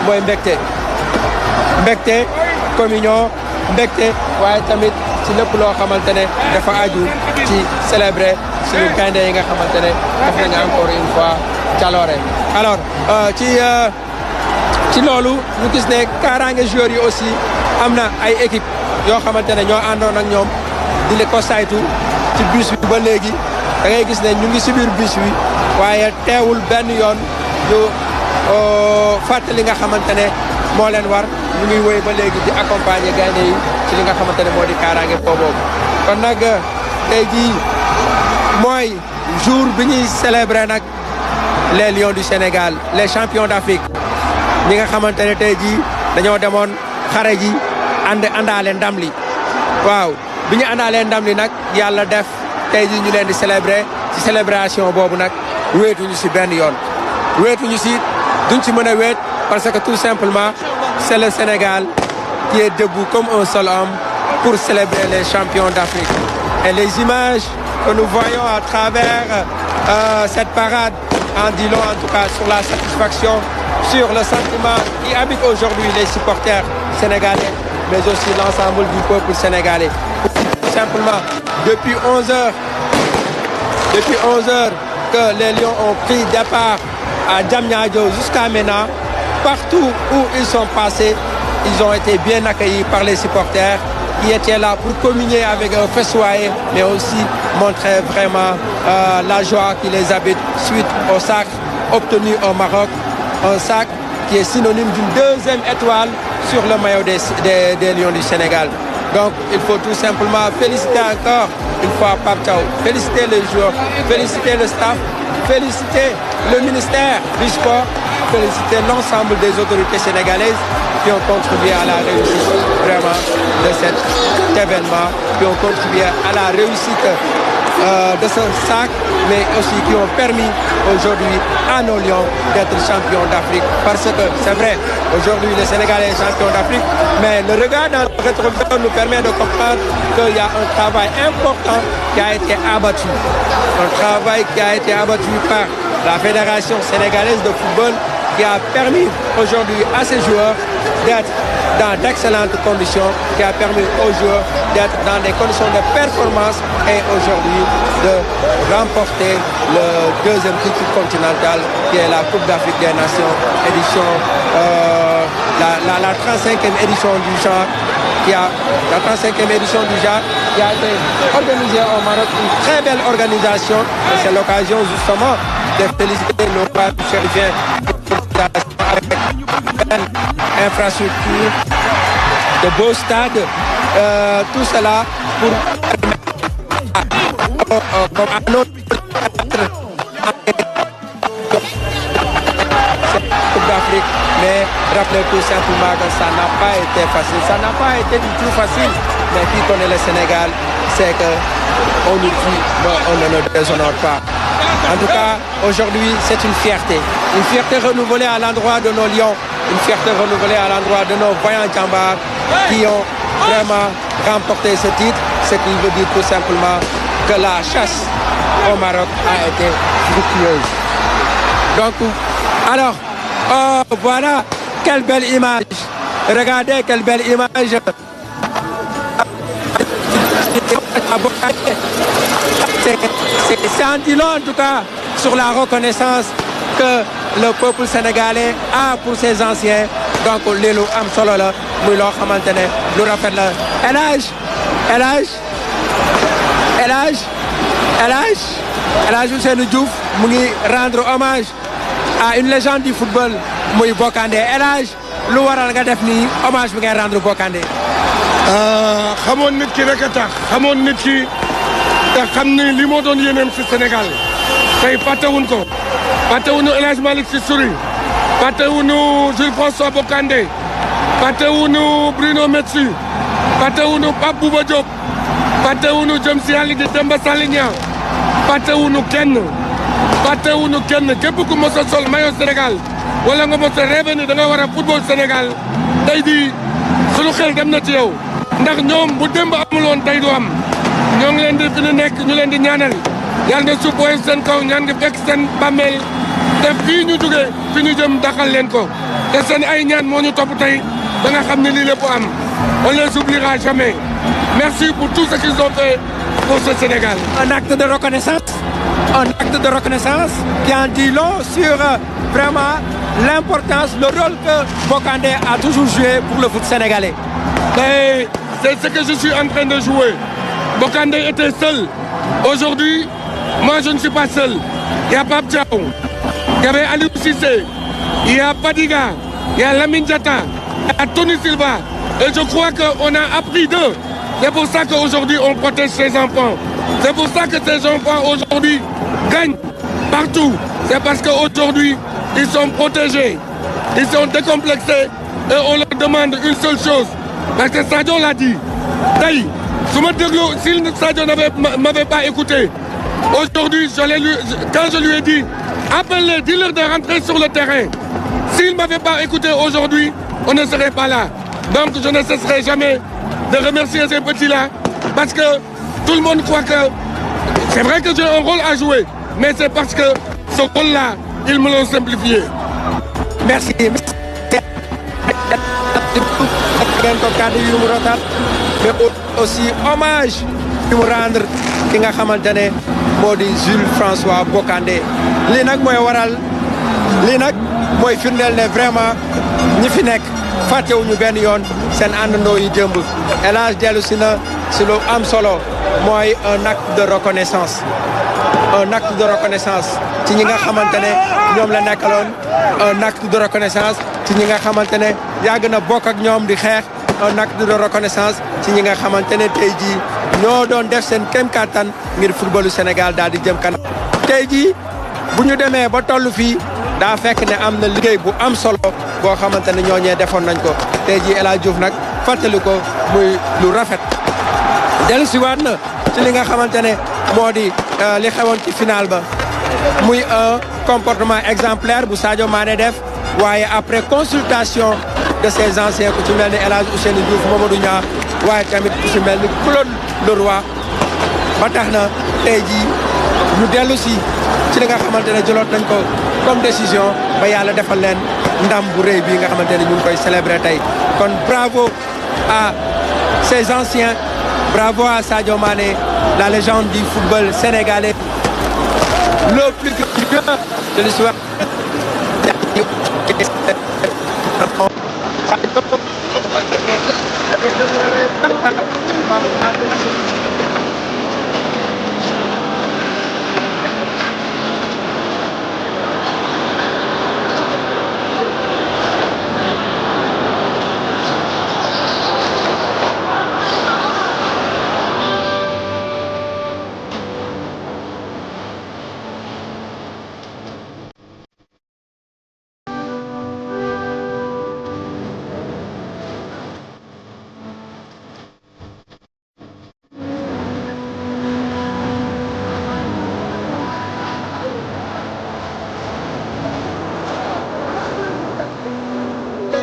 mooy mbégte communion mbégte waaye tamit ci lépp loo xamante ne dafa aju ci célébrer suñu gaynde yi nga xamante ne def nañu encore une fois jaloore. alors ci loolu ñu gis ne kaaraange joueurs yi aussi am na ay équipe yoo xamante ne ñoo àndoon ak ñoom di le ko saytu ci bus bi ba léegi da ngay gis ne ñu ngi si biir bus bi waaye teewul benn yoon ñu fàtte li nga xamante ne moo leen war ñu ngi wéy ba léegi di accompagner gaynde yi ci li nga xamante ne moo di kaaraange boobu. kon nag tey jii mooy jour bi ñuy célébrer nag les lions du Sénégal les champions d'Afrique ñi nga xamante ne tey jii dañoo demoon xare ji àndaale ndam li waaw bi ñu àndaalee ndam li nag yàlla def tey jii ñu leen di célébrer ci célébration boobu nag wéetuñu si benn yoon wéetuñu si duñ ci mën a wéet parce que tout simplement c'est le Sénégal qui est debout comme un seul homme pour célébrer les champions d'Afrique. Et les images que nous voyons à travers cette parade en dit long en tout cas sur la satisfaction, sur le sentiment qui habite aujourd'hui les supporters sénégalais, mais aussi l'ensemble du peuple sénégalais. Tout simplement, depuis 11 heures que les Lions ont pris départ à Diamniadio jusqu'à Ména, partout où ils sont passés, ils ont été bien accueillis par les supporters qui étaient là pour communier avec eux, festoyer, mais aussi montrer vraiment la joie qui les habite suite au sacre obtenu au Maroc. Un sacre qui est synonyme d'une deuxième étoile sur le maillot des Lions du Sénégal. Donc il faut tout simplement féliciter encore une fois Pape Thiaw, féliciter les joueurs, féliciter le staff, féliciter le ministère du sport, féliciter l'ensemble des autorités sénégalaises qui ont contribué à la réussite vraiment de cet événement, qui ont contribué à la réussite de ce sac, mais aussi qui ont permis aujourd'hui à nos Lions d'être champions d'Afrique. Parce que c'est vrai, aujourd'hui le Sénégal est champion d'Afrique, mais le regard dans le rétroviseur nous permet de comprendre qu'il y a un travail important qui a été abattu. Un travail qui a été abattu par la Fédération sénégalaise de football qui a permis aujourd'hui à ces joueurs d'être dans d'excellentes conditions, qui a permis aux joueurs d'être dans des conditions de performance et aujourd'hui de remporter le deuxième titre continental qui est la Coupe d'Afrique des Nations, édition, la 35e édition du genre, la 35e édition du genre qui a été organisée au Maroc, une très belle organisation et c'est l'occasion justement de féliciter nos frères chérifiens avec une infrastructure, de beaux stades, tout cela pour comme un autre Coupe d'Afrique, mais rappelez tout simplement que ça n'a pas été facile, ça n'a pas été du tout facile, mais qui connaît le Sénégal, c'est que on nous tue, mais on ne nous déshonore pas. En tout cas, aujourd'hui, c'est une fierté renouvelée à l'endroit de nos Lions, une fierté renouvelée à l'endroit de nos voyants Djambar qui ont vraiment remporté ce titre, ce qui veut dire tout simplement que la chasse au Maroc a été fructueuse. Donc, alors, oh, voilà, quelle belle image. Regardez quelle belle image. C'est un dit long en tout cas sur la reconnaissance que le peuple sénégalais a pour ses anciens. Donc lii am solo la muy loo xamante ne lu rafet la El Hadj Ousseynou Diouf mu ngi rendre hommage à une légende du football muy Bokandé. El Hadj lu waral nga def nii hommage bi ngay rendre Bokandé. xamoon nit ki rek a tax xamoon nit ki te xam ni li moo doon yéeneem si Sénégal tey fàttewuñ ko fàttewuñu El Hadj Malick Sy Souris fàttewuñu Jules François Bocandé fàttewuñu Bruno Metsu fàttewuñu Pape Bouba Diop fàttewuñu jëm si yàlla di Demba Salignan fàttewuñu kenn képp ku mos a sol maillot Sénégal wala nga mos a rêvé ni da nga war a football Sénégal tey di sunu xel dem na ci yow ndax ñoom bu démb amul woon tey du am ñoo ngi leen di fi ñu nekk ñu leen di ñaanal yàlla na suuf woyof seen kaw ñaan nga fekk seen bàmmeel te fii ñu jógee fi ñu jëm daxal leen ko te seen ay ñaan moo ñu topp tey ba nga xam ne lii lépp am on les oubliera jamais merci pour tout ce qu'ils ont fait pour ce Sénégal. Un acte de reconnaissance qui en dit long sur vraiment l'importance, le rôle que Bokandé a toujours joué pour le foot sénégalais. Mais c'est ce que je suis en train de jouer. Bokandé était seul. Aujourd'hui, moi je ne suis pas seul. Il y a Pape Thiaw, il y avait Aliou Cissé, il y a Fadiga, il y a Lamine Diatta, il y a Tony Silva. Et je crois qu'on a appris d'eux. C'est pour ça qu'aujourd'hui on protège ces enfants. C'est pour ça que ces enfants aujourd'hui gagnent partout. C'est parce qu'aujourd'hui ils sont protégés, ils sont décomplexés et on leur demande une seule chose. Parce que Sadio l'a dit. Taï, si Sadio m'avait pas écouté, aujourd'hui, quand je lui ai dit, appelle-les, dis-leur de rentrer sur le terrain. S'il ne m'avait pas écouté aujourd'hui, on ne serait pas là. Donc je ne cesserai jamais de remercier ces petits-là, parce que tout le monde croit que c'est vrai que j'ai un rôle à jouer, mais c'est parce que ce rôle-là, ils me l'ont simplifié. Merci. Mais aussi hommage yu mu rendre ki nga xamante ne moo di Jules François Bokandé lii nag mooy waral lii nag mooy firndeel ne vraiment ñi fi nekk fàttewuñu benn yoon seen àndandoo yi jëmb El Hadj dellu si na si lu am solo mooy un acte de reconnaissance ci ñi nga xamante ne ñoom la nekkaloon un acte de reconnaissance ci ñi nga xamante ne yàgg na bokk ak ñoom di xeex un acte de reconnaissance ci ñi nga xamante ne tey jii ñoo doon def seen kéem kattan ngir footballu Sénégal daal di jëm kanam. tey jii bu ñu demee ba toll fii daa fekk ne am na liggéey bu am solo boo xamante ne ñooñee defoon nañ ko tey jii El Hadj Diouf nag fàttali ko muy lu rafet. dellusiwaat na ci li nga xamante ne moo di li xewoon ci final ba muy un comportement exemplaire bu Sadio Mané def waaye après consultation de ces anciens ku ci mel ni El Hadj Ousseynou Diouf Mamadou Niang waaye tamit ku ci mel ni Claude Leroy ba tax na tey jii ñu dellu si ci li nga xamante ne jëloon nañ ko comme décision ba yàlla defal leen ndam bu rëy bii nga xamante ne ñu ngi koy célébrer tey kon bravo à ces anciens bravo à Sadio Mané la légende du football sénégalais le plus grand de l'histoire.